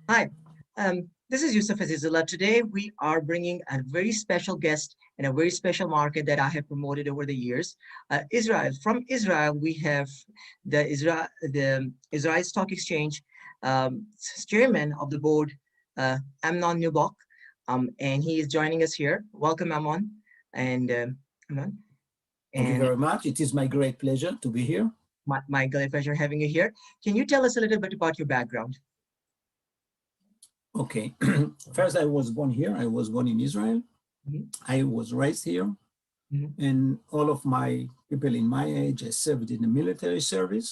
Hi, this is Yusuf Azizullah. Today, we are bringing a very special guest in a very special market that I have promoted over the years, Israel. From Israel, we have the Israel Stock Exchange chairman of the board, Amnon Neubach, and he is joining us here. Welcome, Amnon, and Amnon. Thank you And very much. It is my great pleasure to be here. my great pleasure having you here. Can you tell us a little bit about your background? Okay. First, I was born here. I was born in Israel. Mhm, I was raised here. mhm, And all of my people in my age, I served in the military service.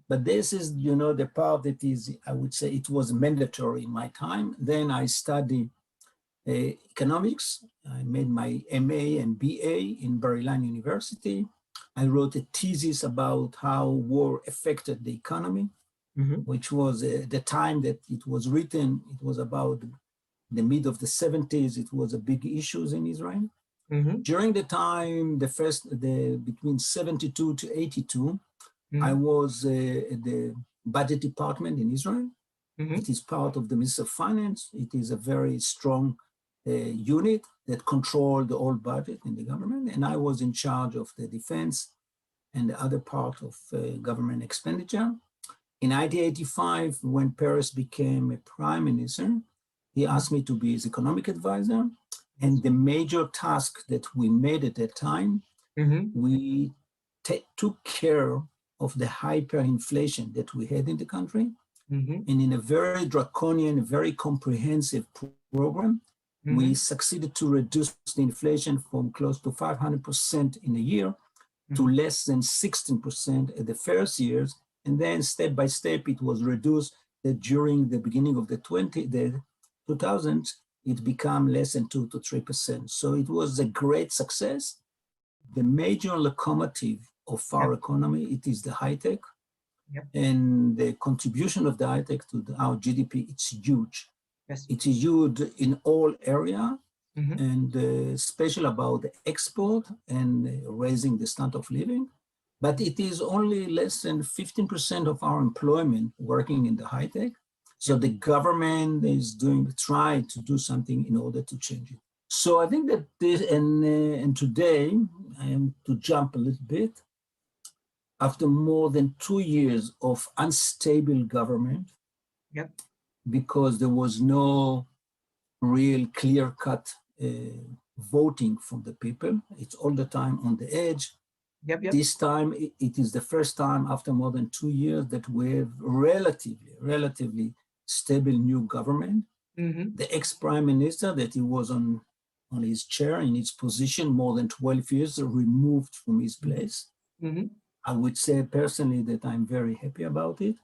But this is, the part that is, I would say it was mandatory in my time. Then I studied economics. I made my MA and BA in Bar-Ilan University. I wrote a thesis about how war affected the economy, mhm, which was the time that it was written. It was about the mid of the 70s. It was a big issues in Israel. mhm, During the time, between 72 to 82, I mhm, was at the budget department in Israel. mhm, It is part of the Ministry of Finance. It is a very strong unit that controlled the whole budget in the government. And I was in charge of the defense and the other part of government expenditure. In 1985, when Peres became a prime minister, he mhm. asked me to be his economic advisor. And the major task that we made at that time, Mhm, we took care of the hyperinflation that we had in the country. mhm, And in a very draconian, very comprehensive program, we mhm, succeeded to reduce the inflation from close to 500% in a year to mhm, less than 16% at the first years. And then step by step, it was reduced that during the beginning of the 2000s, it became less than 2 to 3%. So it was a great success. The major locomotive of our yep, economy, it is the high tech, yep, and the contribution of the high tech to our GDP, it's huge. yes, It is huge in all area, mhm, and special about the export and raising the standard of living. But mhm, it is only less than 15% of our employment working in the high tech. So yep, the government is trying to do something in order to change it. So I think that this, and today, I am to jump a little bit, after more than 2 years of unstable government, yep, because there was no real clear-cut voting from the people. It's all the time on the edge. yep, yep, This time, it is the first time after more than 2 years that we have relatively stable new government. mhm, The ex-prime minister that he was on his chair in his position more than 12 years removed from his mhm, place. mhm, I would say personally that I'm very happy about it.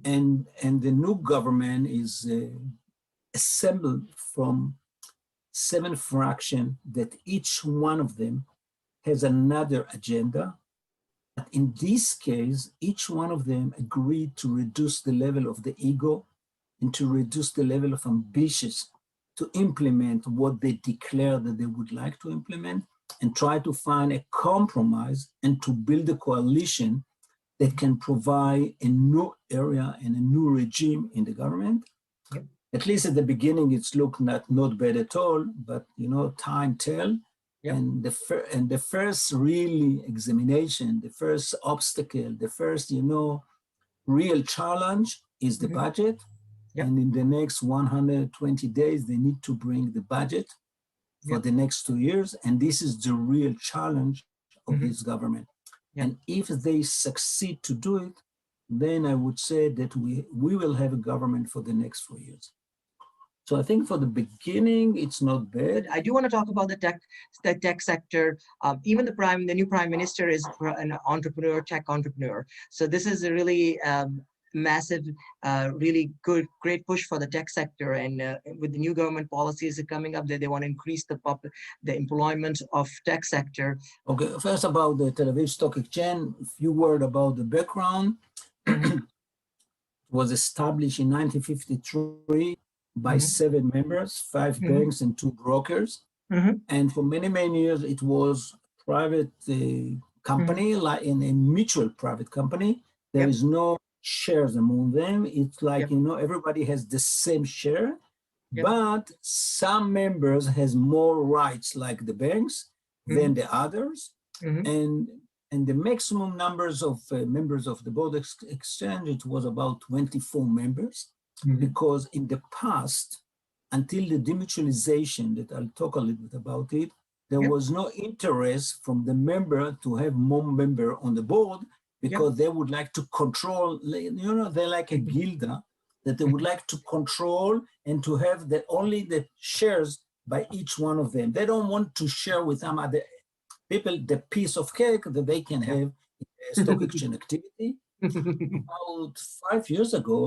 And the new government is assembled from 7 fractions that each one of them has another agenda. But in this case, each one of them agreed to reduce the level of the ego and to reduce the level of ambitions to implement what they declare that they would like to implement, and try to find a compromise and to build a coalition that can provide a new area and a new regime in the government. yep, At least at the beginning, it's looked not bad at all, but time tell. yep, And the first really examination, the first obstacle, the first real challenge is the mhm, budget. yep, And in the next 120 days, they need to bring the budget for yep, the next 2 years. And this is the real challenge of this mhm, government. And yep. if they succeed to do it, then I would say that we will have a government for the next 4 years. So I think for the beginning, it's not But bad. I do want to talk about the tech sector. Even the new prime minister is an entrepreneur, tech entrepreneur. So this is a really massive, really good, great push for the tech sector. And with the new government policies coming up, that they want to increase the employment of tech sector. Okay, first about the Tel Aviv Stock Exchange, a few words about the background. Hmm, Was established in 1953 by hmm, 7 members, 5 banks, hmm, and 2 brokers. hmm, And for many, many years, it was private hmm, company, like in a mutual private company. There yep, is no shares among them. It's like, Yep. everybody has the same share, Yep. but some members has more rights, like the banks, than the others. And the maximum numbers of members of the board exchange, it was about 24 members, because in the past, until the demutualization, that I'll talk a little bit about it, there Yep. was no interest from the member to have more member on the board, because they would like to control, they're like a gilda, that they would like to control and to have only the shares by each one of them. They don't want to share with some other people the piece of cake that they can have stock exchange activity. About 5 years ago,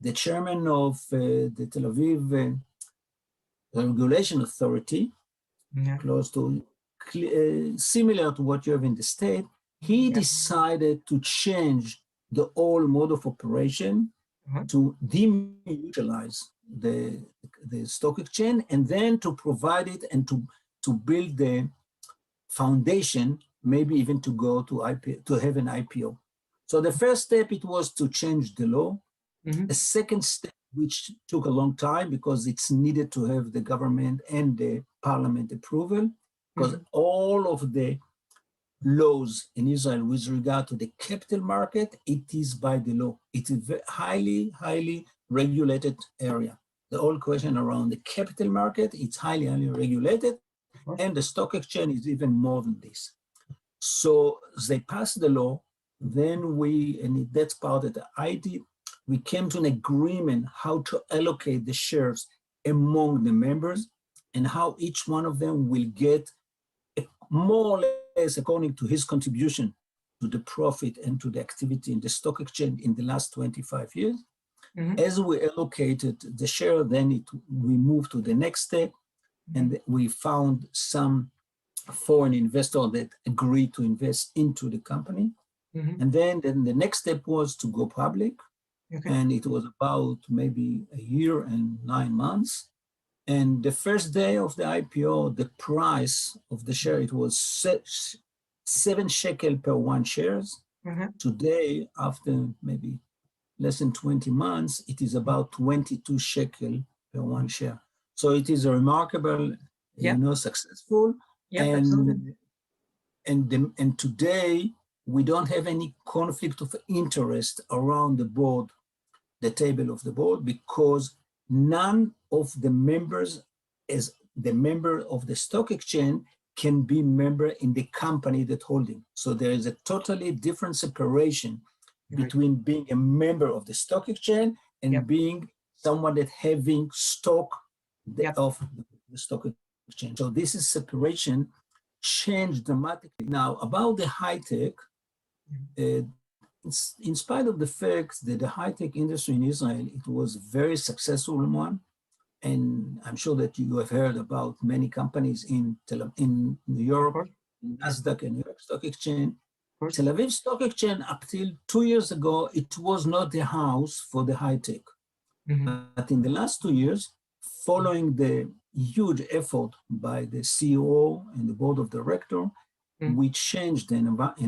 the chairman of the Tel Aviv Regulation Authority, close to similar to what you have in the state, he decided to change the whole mode of operation to demutualize the stock exchange, and then to provide it and to build the foundation, maybe even to go to IPO, to have an IPO. So the first step, it was to change the law. A second step, which took a long time because it's needed to have the government and the parliament approval, because all of the laws in Israel with regard to the capital market, it is by the law. It is a highly, highly regulated area. The whole question around the capital market, it's highly, highly regulated, and the stock exchange is even more than this. So they passed the law, then and that's part of the idea, we came to an agreement how to allocate the shares among the members and how each one of them will get more or less according to his contribution to the profit and to the activity in the stock exchange in the last 25 years. As we allocated the share, then we moved to the next step, and we found some foreign investor that agreed to invest into the company. And then the next step was to go public. And it was about maybe a year and 9 months. And the first day of the IPO, the price of the share, it was 7 shekel per 1 shares. Today, after maybe less than 20 months, it is about 22 shekel per 1 share. So it is a remarkable, successful. And today, we don't have any conflict of interest around the board, the table of the board, because none of the members, as the member of the stock exchange, can be member in the company that holding. So there is a totally different separation between being a member of the stock exchange and being someone that having stock of the stock exchange. So this is separation changed dramatically. Now, about the high tech, in spite of the fact that the high-tech industry in Israel, it was a very successful one, and I'm sure that you have heard about many companies in New York, Nasdaq and New York Stock Exchange. Tel Aviv Stock Exchange, up till 2 years ago, it was not the house for the high-tech. But in the last 2 years, following the huge effort by the CEO and the board of directors, we changed the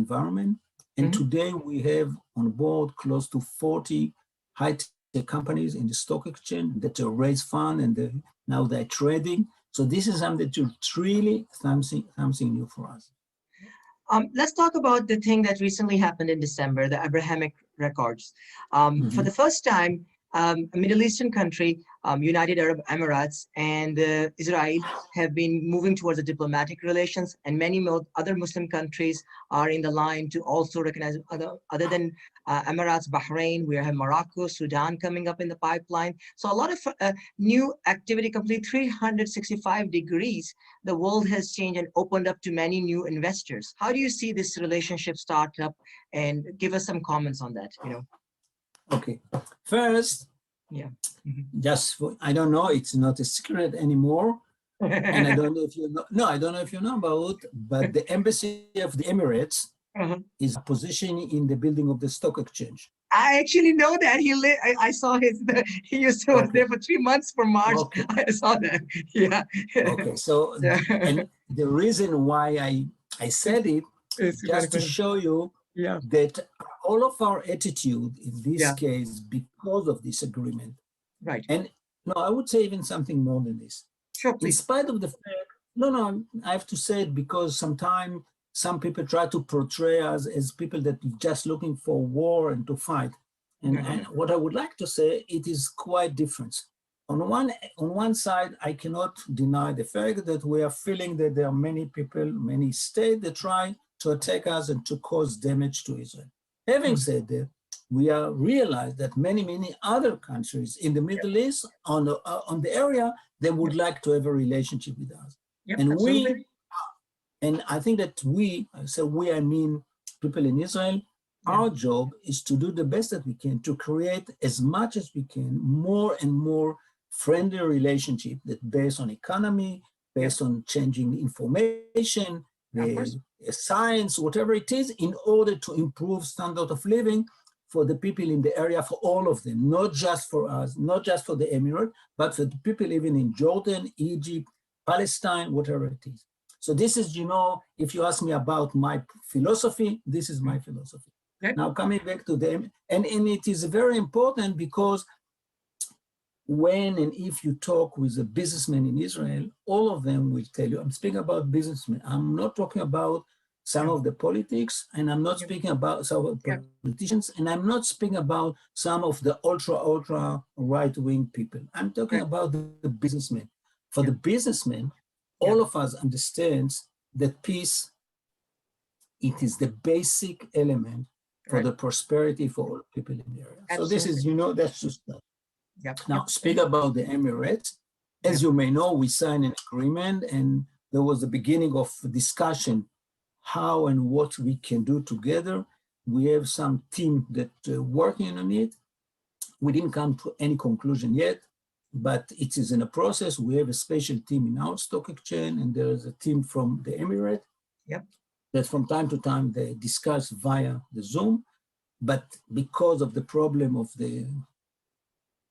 environment. And today we have on board close to 40 high-tech companies in the stock exchange that raise funds, and now they're trading. So this is something that's really something new for us. Let's talk about the thing that recently happened in December, the Abrahamic Records. For the first time, a Middle Eastern country, United Arab Emirates and Israel have been moving towards the diplomatic relations, and many other Muslim countries are in the line to also recognize other than Emirates, Bahrain, we have Morocco, Sudan coming up in the pipeline. So a lot of new activity, complete 365 degrees. The world has changed and opened up to many new investors. How do you see this relationship start up, and give us some comments on that, Okay, first, I don't know, it's not a secret anymore. And I don't know if you know, I don't know if you know about, but the embassy of the Emirates is positioned in the building of the stock exchange. I actually know that I saw he used to was there for 3 months for March. I saw that. Okay, so and the reason why I said it is just to show you that all of our attitude in this Yeah. case because of this agreement. Right. And no, I would say even something more than this. Sure, In please. spite of the fact, no, I have to say it because sometimes some people try to portray us as people that are just looking for war and to fight. And what I would like to say, it is quite different. On one side, I cannot deny the fact that we are feeling that there are many people, many states that try to attack us and to cause damage to Israel. Having said that, we are realized that many other countries in the Middle East on the area, they would like to have a relationship with us. And absolutely. I think that I mean people in Israel, our job is to do the best that we can to create as much as we can, more and more friendly relationship that based on economy, based on changing information, science, whatever it is, in order to improve standard of living for the people in the area, for all of them, not just for us, not just for the Emirate, but for the people living in Jordan, Egypt, Palestine, whatever it is. So this is, if you ask me about my philosophy, this is my philosophy. Now coming back to them, and it is very important because when and if you talk with a businessman in Israel, all of them will tell you, I'm speaking about businessmen. I'm not talking about some of the politics, and I'm not speaking about some of the politicians, and I'm not speaking about some of the ultra right-wing people. I'm talking about the businessmen. For the businessmen, all of us understands that peace, it is the basic element for the prosperity for all people in the area. So this is, that's just that. Now, speak about the Emirates. As you may know, we signed an agreement, and there was the beginning of discussion how and what we can do together. We have some team that working on it. We didn't come to any conclusion yet, but it is in a process. We have a special team in our stock exchange, and there is a team from the Emirates that from time to time they discuss via the Zoom. But because of the problem of the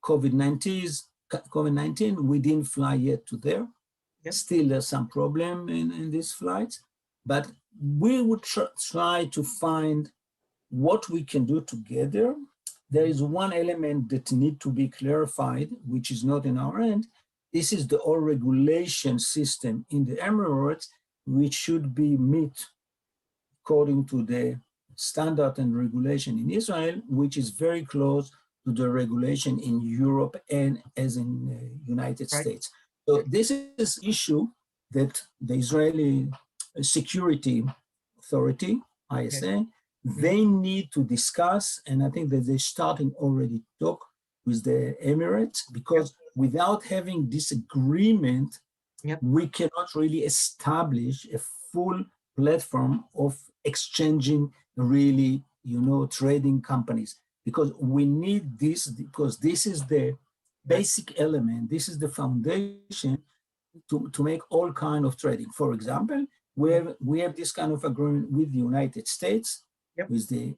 COVID-19, we didn't fly yet to there. Still, there's some problem in these flights, but we would try to find what we can do together. There is one element that need to be clarified, which is not in our end. This is the whole regulation system in the Emirates, which should be met according to the standard and regulation in Israel, which is very close to the regulation in Europe and as in the United States. So this is issue that the Israeli Security Authority, ISA, they need to discuss, and I think that they're starting already to talk with the Emirates, because without having this agreement, we cannot really establish a full platform of exchanging really, trading companies. Because we need this, because this is the basic element, this is the foundation to make all kind of trading. For example, we have this kind of agreement with the United States, with the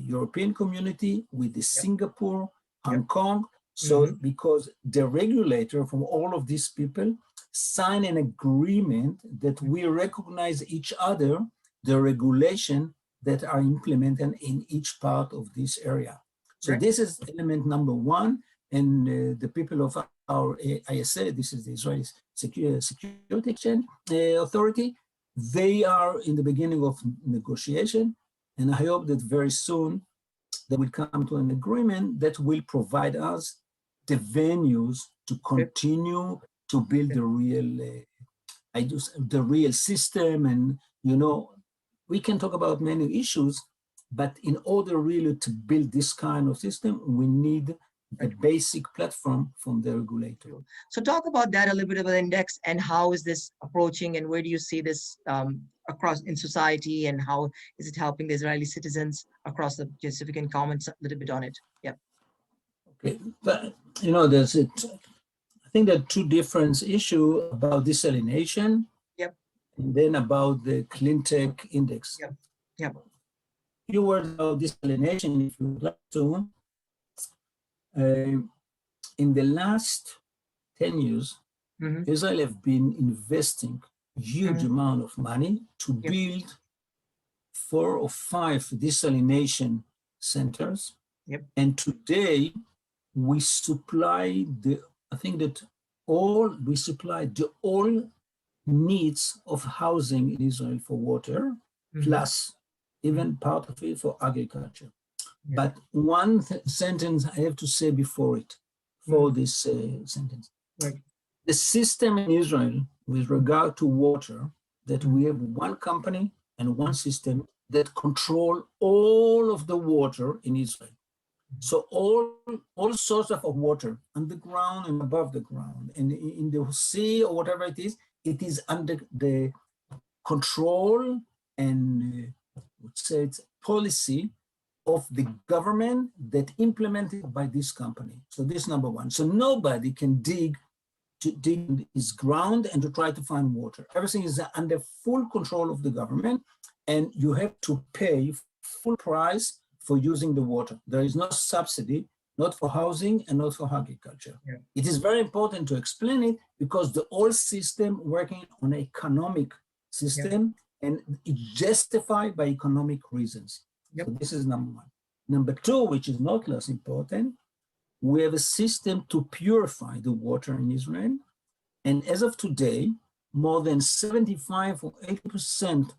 European community, with the Singapore, Hong Kong. So because the regulator from all of these people sign an agreement that we recognize each other, the regulation that are implemented in each part of this area. So this is element number one, and the people of our ISA, this is the Israeli Security Exchange Authority, they are in the beginning of negotiation, and I hope that very soon they will come to an agreement that will provide us the venues to continue to build the real system. And, we can talk about many issues, but in order really to build this kind of system, we need a basic platform from the regulator. So talk about that a little bit of an index, and how is this approaching, and where do you see this across in society, and how is it helping the Israeli citizens across the, just if you can comment a little bit on it. Okay, but there's it. I think there are two different issues about desalination. And then about the clean tech index. Few words about desalination, if you would like to. In the last 10 years, Israel have been investing huge amount of money to build 4 or 5 desalination centers. Yep. And today we supply we supply the all needs of housing in Israel for water, plus even part of it for agriculture. Yeah. But one sentence I have to say before it, for this sentence. Right. The system in Israel with regard to water, that we have one company and one system that control all of the water in Israel. So all sorts of water, underground and above the ground, and in the sea or whatever it is under the control and would say it's policy of the government that implemented by this company. So this is number one. So nobody can dig his ground and to try to find water. Everything is under full control of the government, and you have to pay full price for using the water. There is no subsidy, not for housing and not for agriculture. Yeah. It is very important to explain it because the whole system working on an economic system, and it's justified by economic reasons. Yep. So this is number one. Number two, which is not less important, we have a system to purify the water in Israel. And as of today, more than 75 or 80%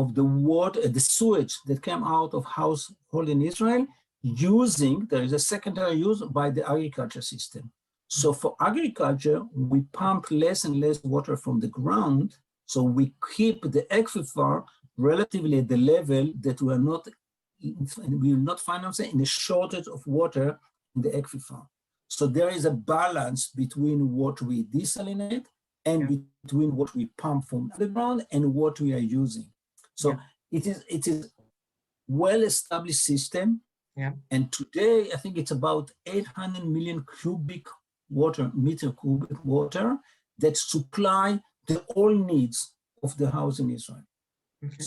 of the water, the sewage that came out of household in Israel, there is a secondary use by the agriculture system. So for agriculture, we pump less and less water from the ground. So we keep the aquifer relatively at the level that we will not find ourselves in a shortage of water in the aquifer. So there is a balance between what we desalinate and between what we pump from the ground and what we are using. So it is well-established system. Yeah. And today, I think it's about 800 million meter cubic water that supply the all needs of the house in Israel. Okay.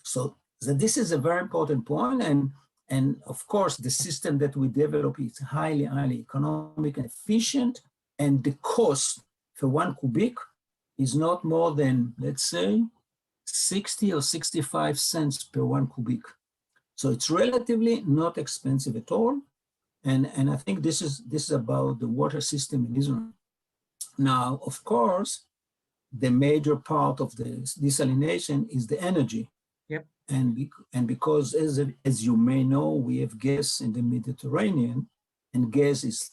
So this is a very important point, and of course the system that we develop is highly economic and efficient, and the cost for 1 cubic is not more than, let's say, 60 or 65 cents per 1 cubic. So it's relatively not expensive at all, and I think this is about the water system in Israel. Now, of course, the major part of the desalination is the energy. Yep. And because, as you may know, we have gas in the Mediterranean, and gas is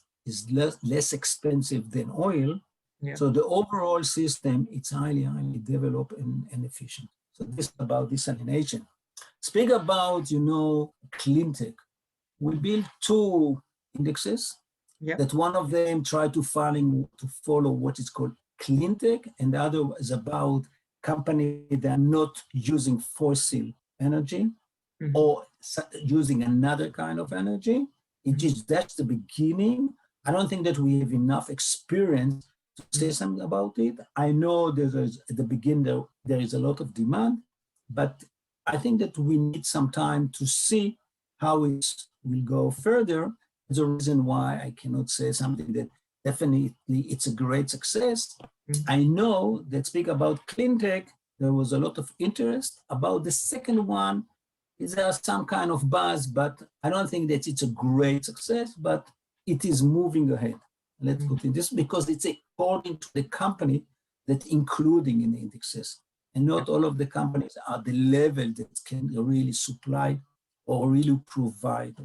less expensive than oil. Yeah. So the overall system, it's highly developed and efficient. So this is about desalination. Speak about, clean tech. We built 2 indexes. Yep. That one of them try to follow what is called clean tech, and the other is about companies that are not using fossil energy or using another kind of energy. That's the beginning. I don't think that we have enough experience to say something about it. I know at the beginning there is a lot of demand, but I think that we need some time to see how it will go further. There's a reason why I cannot say something that definitely it's a great success. I know that speak about clean tech, there was a lot of interest. About the second one, is there some kind of buzz, but I don't think that it's a great success, but it is moving ahead. Let's put it this, because it's according to the company that including in the indexes. And not all of the companies are the level that can really supply or really provide,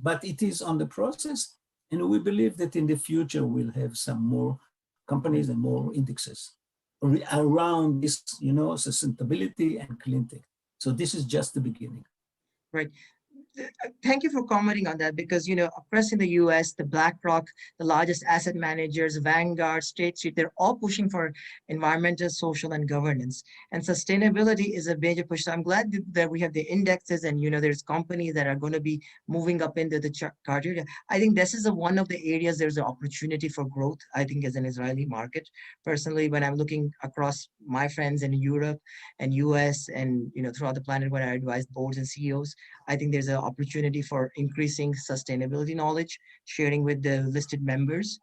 but it is on the process. And we believe that in the future, we'll have some more companies and more indexes around this, sustainability and clean tech. So this is just the beginning. Right. Thank you for commenting on that, because, across in the US, the BlackRock, the largest asset managers, Vanguard, State Street, they're all pushing for environmental, social, and governance. And sustainability is a major push. So I'm glad that we have the indexes, and, there's companies that are going to be moving up into the criteria. I think this is one of the areas there's an opportunity for growth, I think, as an Israeli market. Personally, when I'm looking across my friends in Europe and US and, throughout the planet, when I advise boards and CEOs, I think there's an opportunity for increasing sustainability knowledge, sharing with the listed members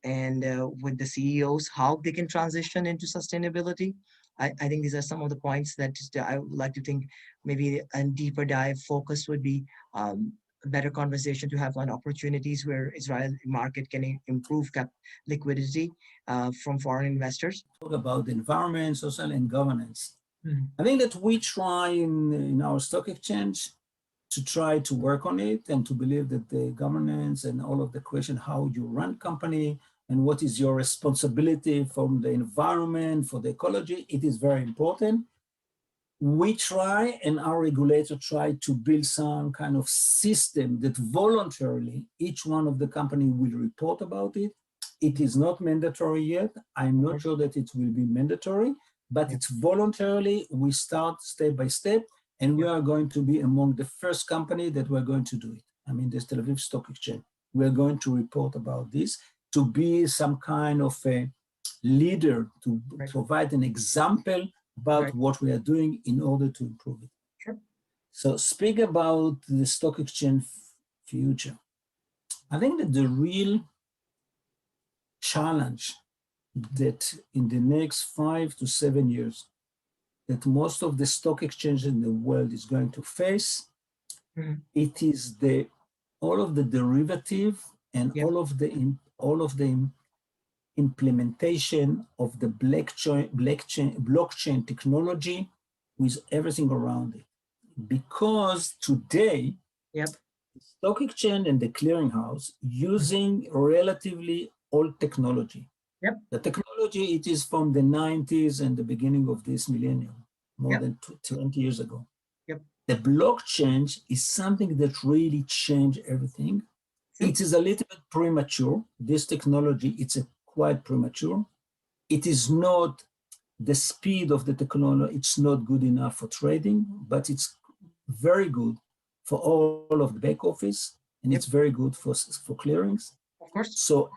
and with the CEOs how they can transition into sustainability. I think these are some of the points that just, I would like to think maybe a deeper dive focus would be a better conversation to have on opportunities where Israel market can improve liquidity from foreign investors. Talk about environment, social, and governance. Mhm. I think that we try in our stock exchange to try to work on it and to believe that the governance and all of the question how you run company and what is your responsibility from the environment, for the ecology, it is very important. We try and our regulator try to build some kind of system that voluntarily each one of the company will report about it. It is not mandatory yet. I'm not sure that it will be mandatory, but Yeah. it's voluntarily. We start step by step, and we Yeah. are going to be among the first company that we're going to do it. I mean, this Tel Aviv Stock Exchange. We're going to report about this to be some kind of a leader, to Right. provide an example about Right. what we are doing in order to improve it. Sure. So speak about the stock exchange future. I think that the real challenge that in the next 5 to 7 years that most of the stock exchanges in the world is going to face, Mhm. it is the all of the derivative and Yep. all of the implementation of the blockchain technology with everything around it. Because today, Yep. the stock exchange and the clearinghouse using relatively old technology. Yep. The technology, it is from the 90s and the beginning of this millennium, more Yep. than 20 years ago. Yep. The blockchain is something that really changed everything. True. It is a little bit premature. This technology, it's quite premature. It is not the speed of the technology, it's not good enough for trading, but it's very good for all of the back office, and Yep. it's very good for clearings. Of course. So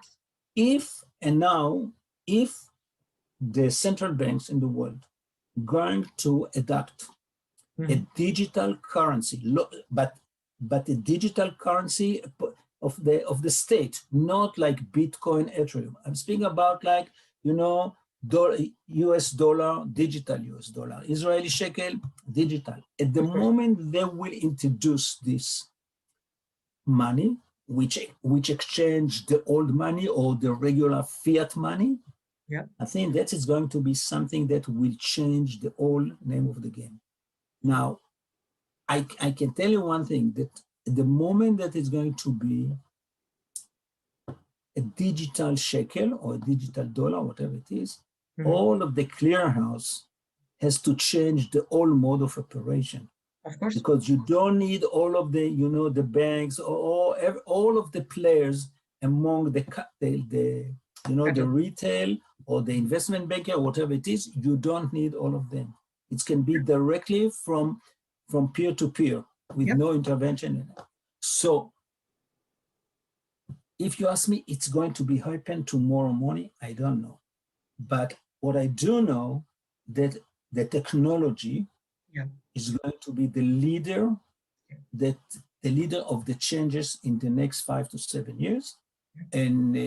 if the central banks in the world going to adopt a Mhm. digital currency, but a digital currency of the state, not like Bitcoin, Ethereum. I'm speaking about like, you know, US dollar, digital US dollar, Israeli shekel, digital. At the Of course. moment they will introduce this money, which exchange the old money or the regular fiat money, Yeah. I think that is going to be something that will change the whole name of the game. Now, I can tell you one thing, that the moment that it's going to be a digital shekel or a digital dollar, whatever it is, Mhm. all of the clearinghouse has to change the whole mode of operation, Of course. because you don't need all of the, the banks or all of the players among the retail or the investment banker, whatever it is. You don't need all of them. It can be directly from peer to peer with Yep. no intervention in it. So if you ask me, it's going to be happen tomorrow morning, I don't know. But what I do know, that the technology Yeah. is going to be the leader, that the leader of the changes in the next 5 to 7 years. And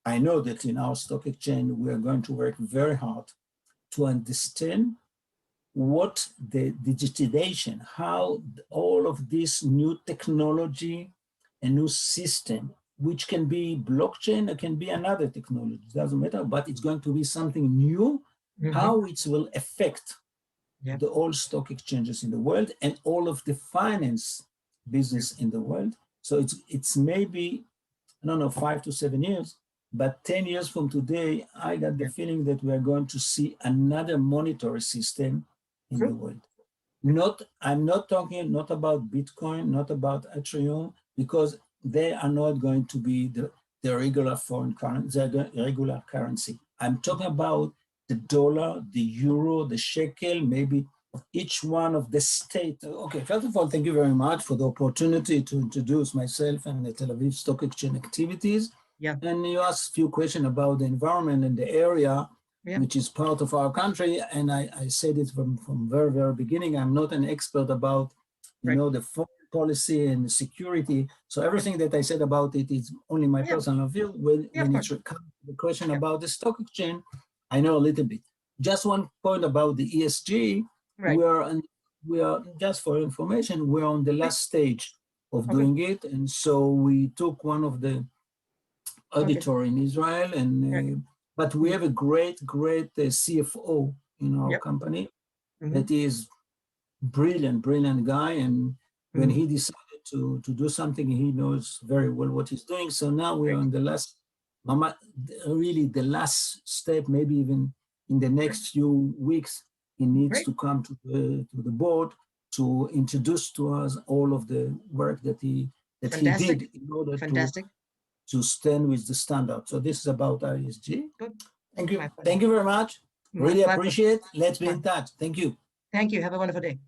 I know that in our stock exchange, we are going to work very hard to understand what the digitization, how all of this new technology, a new system, which can be blockchain, it can be another technology, it doesn't matter, but it's going to be something new, Mhm. how it will affect Yeah. the all stock exchanges in the world and all of the finance business in the world. So it's maybe, I don't know, 5 to 7 years, but 10 years from today, I got the Yeah. feeling that we are going to see another monetary system in the True. world. I'm not talking not about Bitcoin, not about Ethereum, because they are not going to be the regular foreign currency, the regular currency. I'm talking about the dollar, the euro, the shekel, maybe each one of the state. Okay, first of all, thank you very much for the opportunity to introduce myself and the Tel Aviv Stock Exchange activities. Yeah. And you asked a few questions about the environment and the area, Yeah. which is part of our country. And I said it from very, very beginning. I'm not an expert about, Right. the foreign policy and security. So everything that I said about it is only my Yeah. personal view. When Yeah. Of it course. comes to the question Yeah. about the stock exchange, I know a little bit. just one point about the ESG. Right. We are just for information, we're on the last stage of Okay. doing it. And so we took one of the auditor in Israel, and but we have a great CFO in our company that is brilliant guy, and when he decided to do something, he knows very well what he's doing. So now we are on the last, really the last step. Maybe even in the next few weeks, he needs to come to the board to introduce to us all of the work that he did in order to stand with the standard. So this is about ESG. Good. Thank you very much. Really appreciate it. Let's be in touch. Thank you. Thank you. Have a wonderful day.